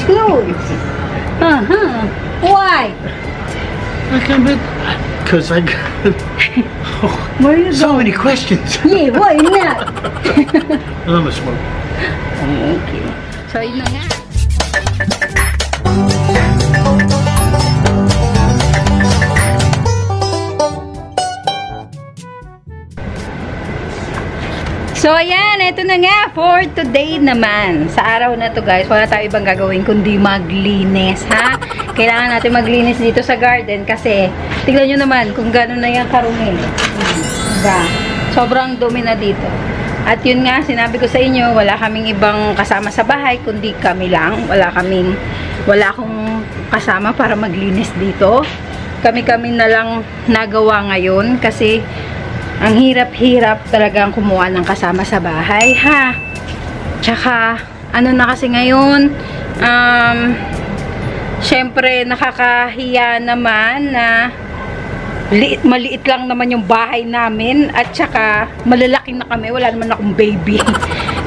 clothes. Why? I come in because I got Where you so going? many questions. Yeah, why not? I'm a smoke. Okay. So, yun na nga. So, ayan, ito na nga for today naman. Sa araw na to guys, wala tayo ibang gagawin kundi maglinis, ha? Kailangan natin maglinis dito sa garden kasi tignan nyo naman kung gano'n na yung karumi. Diba? Sobrang dumi na dito. At yun nga, sinabi ko sa inyo, wala kaming ibang kasama sa bahay kundi kami lang. Wala akong kasama para maglinis dito. Kami-kami na lang nagawa ngayon kasi ang hirap-hirap talagang kumuha ng kasama sa bahay, ha? Tsaka, ano na kasi ngayon, syempre, nakakahiya naman na maliit lang naman yung bahay namin at tsaka, malalaki na kami, wala naman akong baby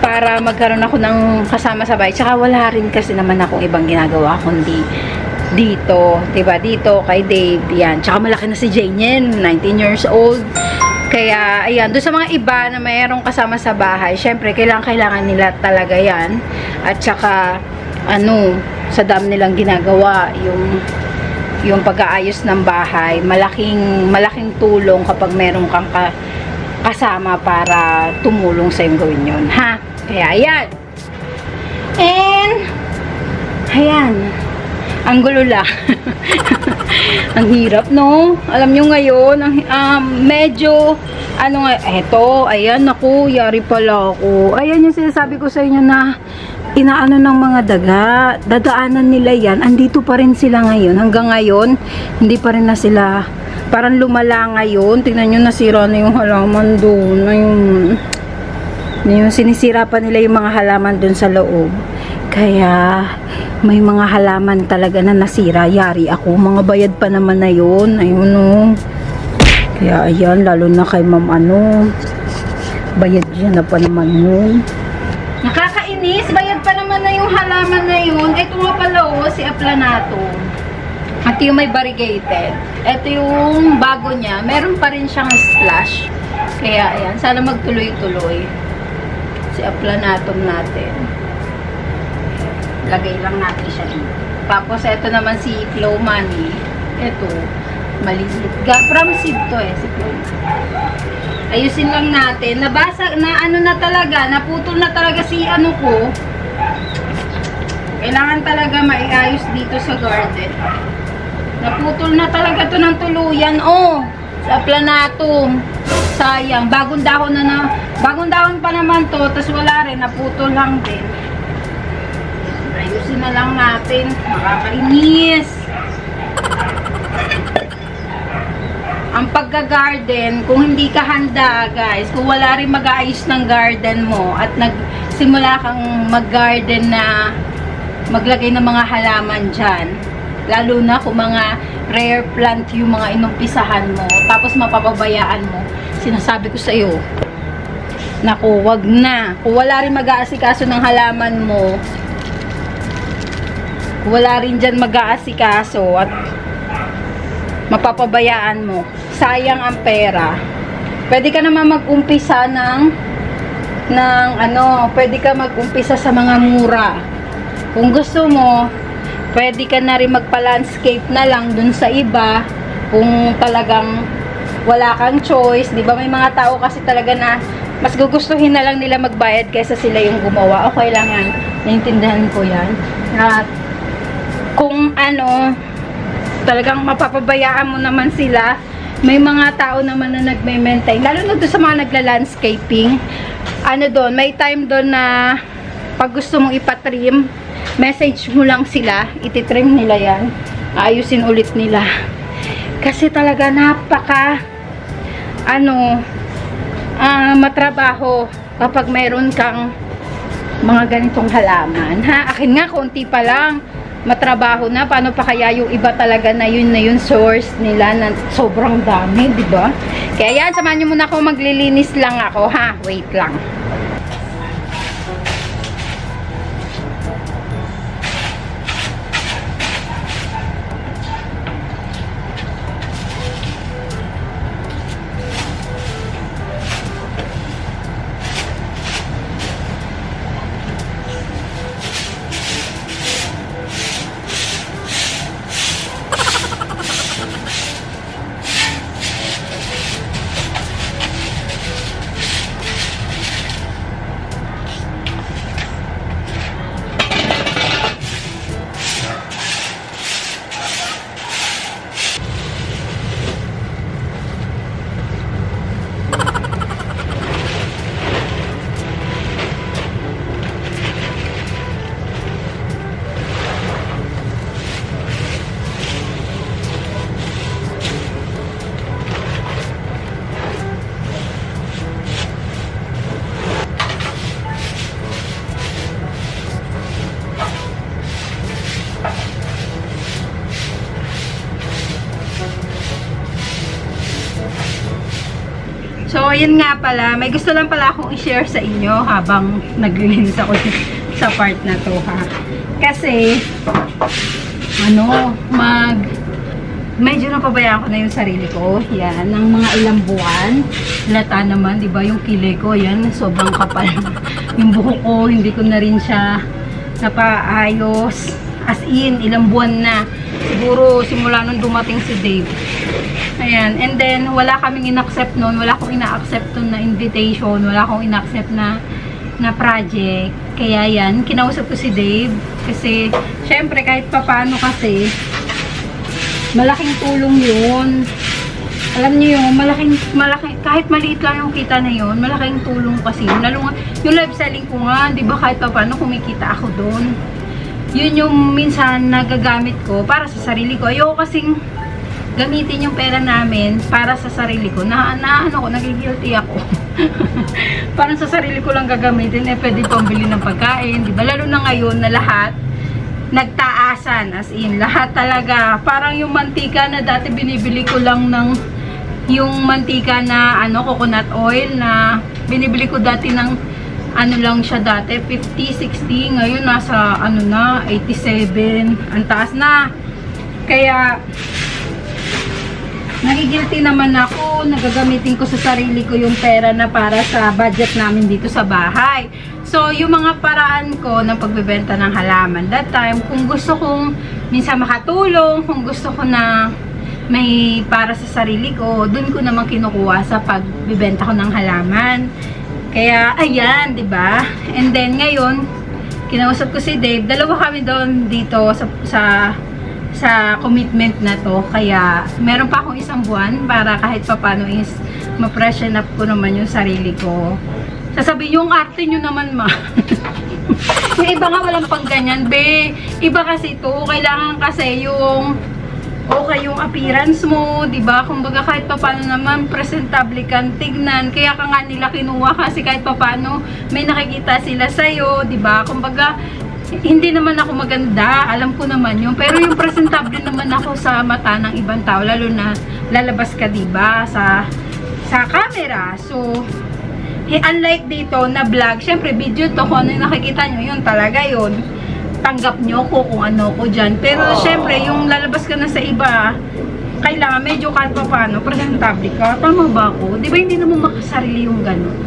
para magkaroon ako ng kasama sa bahay. Tsaka, wala rin kasi naman akong ibang ginagawa kundi dito, diba? Dito, kay Dave, yan. Tsaka, malaki na si Jane, 19 years old. Kaya, ayan, doon sa mga iba na mayroong kasama sa bahay, syempre, kailangan nila talaga yan. At saka, sa dami nilang ginagawa, yung pag-aayos ng bahay, malaking tulong kapag meron kang kasama para tumulong sa yung gawin yun, ha? Kaya, ayan. And, ayan. Ang gulo lang. Ang hirap, no? Alam nyo ngayon, medyo, eto, ayan, naku, yari pala ako. Ayan yung sinasabi ko sa inyo na, inaano ng mga daga, dadaanan nila yan, andito pa rin sila ngayon. Hanggang ngayon, hindi pa rin na sila, parang lumala ngayon. Tingnan nyo, nasira na yung halaman doon. Yung sinisira pa nila yung mga halaman doon sa loob. Kaya, may mga halaman talaga na nasira. Yari ako. Mga bayad pa naman na yun. Ayun, no. Kaya, ayan, lalo na kay ma'am, bayad dyan na pa naman yun. Nakakainis. Bayad pa naman na yung halaman na yun. Ito nga pala, si Aplanato. At yung may variegated. Ito yung bago niya. Meron pa rin siyang splash. Kaya, ayan, sana magtuloy-tuloy. Si Aplanatum natin. Lagay lang natin siya dito. Tapos, ito naman si Flow Money. Ito, maliit. From seed to si Flow. Ayusin lang natin. Nabasa, na talaga, naputol na talaga si ko. Kailangan talaga maiayos dito sa garden. Naputol na talaga to ng tuluyan. Sa Aplanatum. Sayang. Bagong dahon pa naman to. Tapos wala rin. Naputol lang din. Ayusin na lang natin. Nakakainis. Ang pagga-garden, kung hindi ka handa, guys, kung wala rin mag-aayos ng garden mo at nagsimula kang mag-garden na maglagay ng mga halaman dyan, lalo na kung mga rare plant yung mga inumpisahan mo, tapos mapapabayaan mo, sinasabi ko sa iyo, naku, wag na. Kung wala rin mag-aasikaso ng halaman mo, wala rin dyan mag-aasikaso at mapapabayaan mo, sayang ang pera. Pwede ka naman mag-umpisa pwede ka mag-umpisa sa mga mura. Kung gusto mo, pwede ka na rin magpa-landscape na lang dun sa iba kung talagang wala kang choice. Di ba may mga tao kasi talaga na mas gugustuhin na lang nila magbayad kaysa sila yung gumawa. Okay lang yan. Naintindihan ko yan. At kung talagang mapapabayaan mo naman sila, may mga tao naman na nagme-maintain, lalo na doon sa mga nagla-landscaping, doon, may time doon na pag gusto mong ipatrim, message mo lang sila, ititrim nila yan, ayusin ulit nila. Kasi talaga matrabaho kapag meron kang mga ganitong halaman. Akin nga, konti pa lang, matrabaho na. Paano pa kaya yung iba talaga na yun source nila na sobrang dami, di ba? Kaya yan, samahan nyo muna ako, maglilinis lang ako, ha? Wait lang. So, yun nga pala. May gusto lang pala akong i-share sa inyo habang naglilinis ako sa part na to, ha. Kasi, medyo napabayaan ko na yung sarili ko. Yan, ng mga ilang buwan. Lata naman, di ba, yung kilay ko, yan, sobrang kapal. Yung buhok ko, hindi ko na rin siya napaayos. As in, ilang buwan na. Siguro, simula nung dumating si Dave. Ayan, and then, wala kaming in-accept nun. Wala akong ina-accept nun na invitation. Wala akong ina-accept na project. Kaya yan, kinausap ko si Dave. Kasi, syempre, kahit papano kasi, malaking tulong yun. Alam niyo yun, malaking, kahit maliit lang yung kita na yun, malaking tulong kasi yun. Lalo nga, yung live selling ko nga, di ba, kahit papano kumikita ako doon. Yun yung minsan nagagamit ko para sa sarili ko. Ayoko kasing gamitin yung pera namin para sa sarili ko. Nagigilty ako. Parang sa sarili ko lang gagamitin, pwede pambili ng pagkain, di ba? Lalo na ngayon na lahat nagtaasan, as in, lahat talaga. Parang yung mantika na dati binibili ko lang ng, yung mantika na, coconut oil na binibili ko dati ng, lang siya dati, 50, 60, ngayon nasa, 87, ang taas na. Kaya, nagigilty naman ako, nagagamitin ko sa sarili ko yung pera na para sa budget namin dito sa bahay. So, yung mga paraan ko ng pagbebenta ng halaman, that time, kung gusto kong minsan makatulong, kung gusto ko na may para sa sarili ko, dun ko naman kinukuha sa pagbebenta ko ng halaman. Kaya, ayan, diba? And then, ngayon, kinausap ko si Dave, dalawa kami doon dito sa commitment na to. Kaya, meron pa akong isang buwan para kahit papano is ma-freshen up ko naman yung sarili ko. Sasabihin yung arte nyo naman, ma. Yung iba nga walang pang ganyan, be. Iba kasi to, kailangan kasi yung okay yung appearance mo, diba? Kumbaga kahit paano naman presentable kang tignan. Kaya ka nga nila kinuha kasi kahit paano may nakikita sila sa'yo, diba? Kumbaga, hindi naman ako maganda, alam ko naman yun. Pero yung presentable naman ako sa mata ng ibang tao, lalo na lalabas ka, diba? Sa camera. So, unlike dito na vlog, syempre video to, kung ano yung nakikita nyo, yun talaga yun. Tanggap nyo ko kung ano ko dyan. Pero syempre, yung lalabas ka na sa iba, kailangan medyo kahit pa paano, presentable ka. Tama ba ako? Di ba hindi naman makasarili yung gano'n?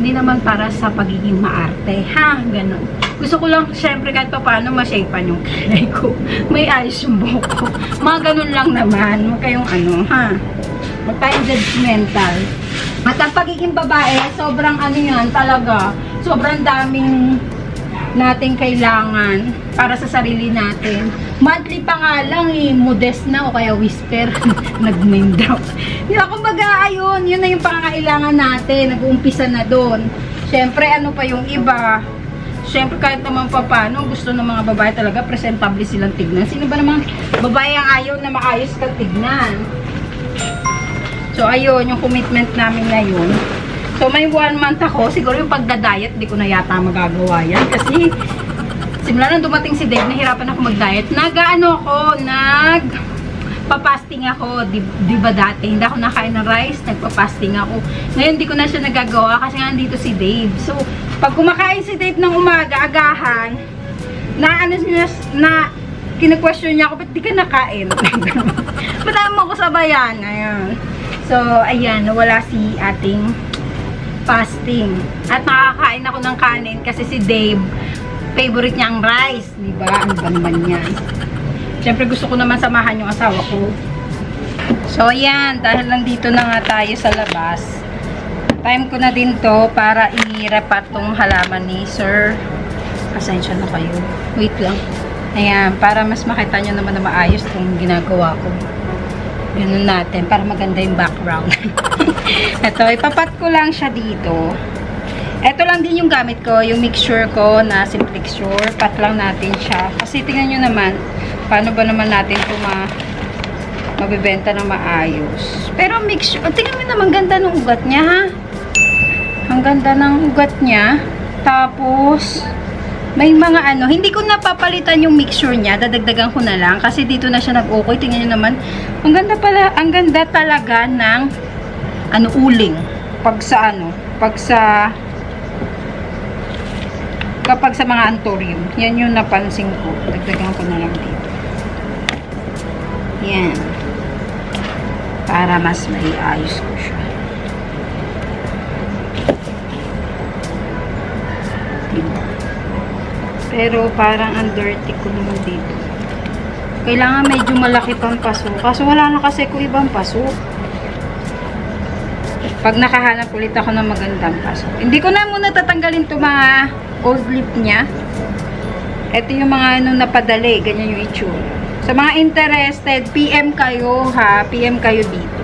Hindi naman para sa pagiging maarte. Ha? Gano'n. Gusto ko lang, syempre, kahit pa paano, ma-shapean yung kilay ko. May ayos yung buhok ko. Mga gano'n lang naman. Huwag kayong ha? Huwag tayong judgmental. At ang pagiging babae, sobrang yan talaga. Sobrang daming nating kailangan para sa sarili natin. Monthly pa nga lang modest na o kaya whisper. Nag-name drop. Kumbaga, ayun, yun na yung pangangailangan natin. Nag-uumpisa na doon. Siyempre, pa yung iba? Siyempre, kahit naman paano, gusto ng mga babae talaga, presentable silang tignan. Sino ba namang babae ang ayaw na maayos kang tignan? So, ayun, yung commitment namin ngayon. So, may 1 month ako. Siguro yung pagda-diet, di ko na yata magagawa yan. Kasi, simula nang dumating si Dave, nahirapan ako mag-diet. Nagpa-fasting ako. Di ba dati? Hindi ako nakain ng rice, nagpa-fasting ako. Ngayon, di ko na siya nagagawa kasi nga nandito si Dave. So, pag kumakain si Dave ng umaga, agahan, kina-question niya ako, ba't di ka nakain? Ba't ayaw mo ko sabayan? Ayan. So, ayan, nawala si ating fasting. At nakakain ako ng kanin kasi si Dave, favorite niya ang rice. Diba? Ano ba naman yan? Siyempre, gusto ko naman samahan yung asawa ko. So, ayan, dahil lang dito na nga tayo sa labas, time ko na din to para i-repat tong halaman ni Sir. Pasensya na kayo. Wait lang. Ayan, para mas makita nyo naman na maayos itong ginagawa ko. Ganun natin, para maganda yung background. Ito, ipapat ko lang siya dito. Ito lang din yung gamit ko, yung mixture ko na Simplexure. Pat lang natin siya. Kasi tingnan nyo naman, paano ba naman natin ito mabibenta ng maayos. Pero mixture, tingnan nyo naman, ganda ng ugat niya, ha? Ang ganda ng ugat niya. Tapos, may mga hindi ko napapalitan yung mixture niya, dadagdagan ko na lang kasi dito na siya nag-okay. Tingnan niyo naman, ang ganda talaga ng uling. Pag sa ano, kapag sa mga antorium. Yan yung napansin ko. Dagdagan ko na lang dito. Yan. Para mas maiayos ko siya. Diba? Pero parang ang dirty ko naman dito. Kailangan medyo malaki pang paso. Kaso wala na kasi ko ibang paso. Pag nakahanap ulit ako ng magandang paso. Hindi ko na muna tatanggalin to mga old lip niya. Ito yung mga ano napadali. Ganyan yung itsura. Sa mga interested, PM kayo ha. PM kayo dito.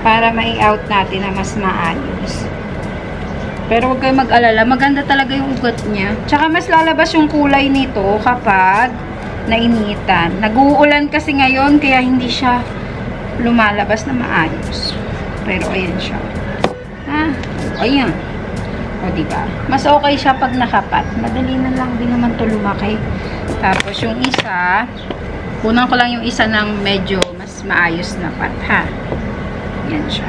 Para mai-out natin na mas maayos. Pero huwag kayo mag-alala. Maganda talaga yung ugat niya. Tsaka mas lalabas yung kulay nito kapag nainitan. Nag-uulan kasi ngayon kaya hindi siya lumalabas na maayos. Pero ayan siya. Ayan. O diba? Mas okay siya pag nakapat. Madali na lang din naman to lumaki. Tapos yung isa, kunan ko lang yung isa ng medyo mas maayos na pat ha. Yan siya.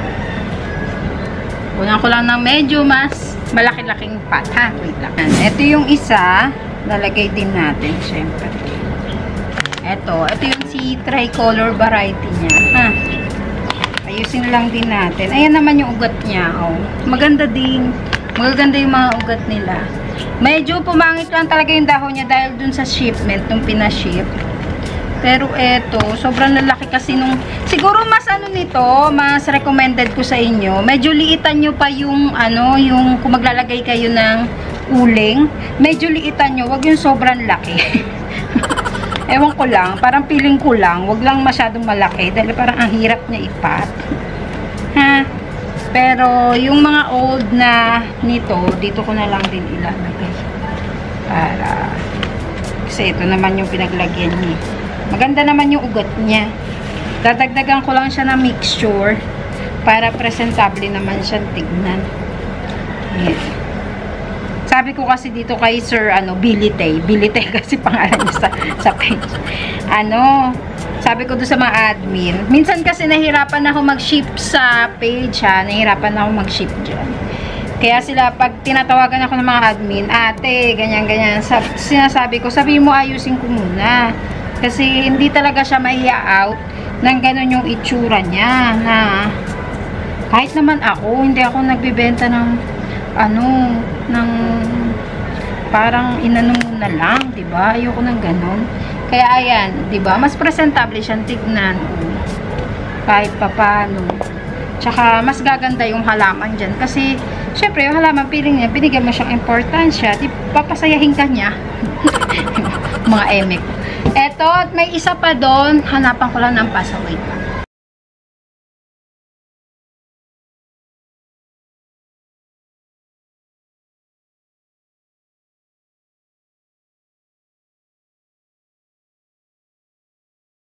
Kunan ko lang ng medyo mas malaki-laking pat ha. Wait lang. Ito yung isa, lalagay din natin syempre. Ito yung si tricolor variety niya ha. Ayusin lang din natin. Ayan naman yung ugat niya. Oh. Maganda din. Magaganda yung mga ugat nila. Medyo pumangit lang talaga yung dahon niya dahil dun sa shipment, nung pinaship. Pero eto, sobrang lalaki kasi nung, siguro mas ano nito, mas recommended ko sa inyo. Medyo liitan nyo pa yung, ano, yung kung maglalagay kayo ng uling, medyo liitan nyo, wag yung sobrang laki. Ewan ko lang, parang feeling ko lang, wag lang masyadong malaki, dahil parang ang hirap niya ipat. Ha? Pero, yung mga old na nito, dito ko na lang din ilalagay. Para, kasi ito naman yung pinaglagyan niya. Maganda naman yung ugat niya. Dadagdagan ko lang siya ng mixture para presentable naman siya tignan. Yan. Sabi ko kasi dito kay Sir, Billy Tay. Billy Tay kasi pangalan niya sa page. Sabi ko doon sa mga admin. Minsan kasi nahirapan ako mag-ship sa page, ha. Nahirapan ako mag-ship dyan. Kaya sila, pag tinatawagan ako ng mga admin, ate, ganyan-ganyan, sinasabi ko, sabi mo, ayusin ko muna. Kasi hindi talaga siya mai-out ng ganun yung itsura niya, na kahit naman ako, hindi ako nagbibenta ng ng parang inano mo na lang, 'di ba? Ayoko ng ganun. Kaya ayan, 'di ba? Mas presentable siyang tignan. Kahit papaano. Tsaka mas gaganda yung halaman diyan kasi syempre yung halaman piling niya, binigyan mo siyang importansya, di papasayahin ka niya. Mga emek. Eto, at may isa pa doon, hanapan ko lang ng paso. Wait lang.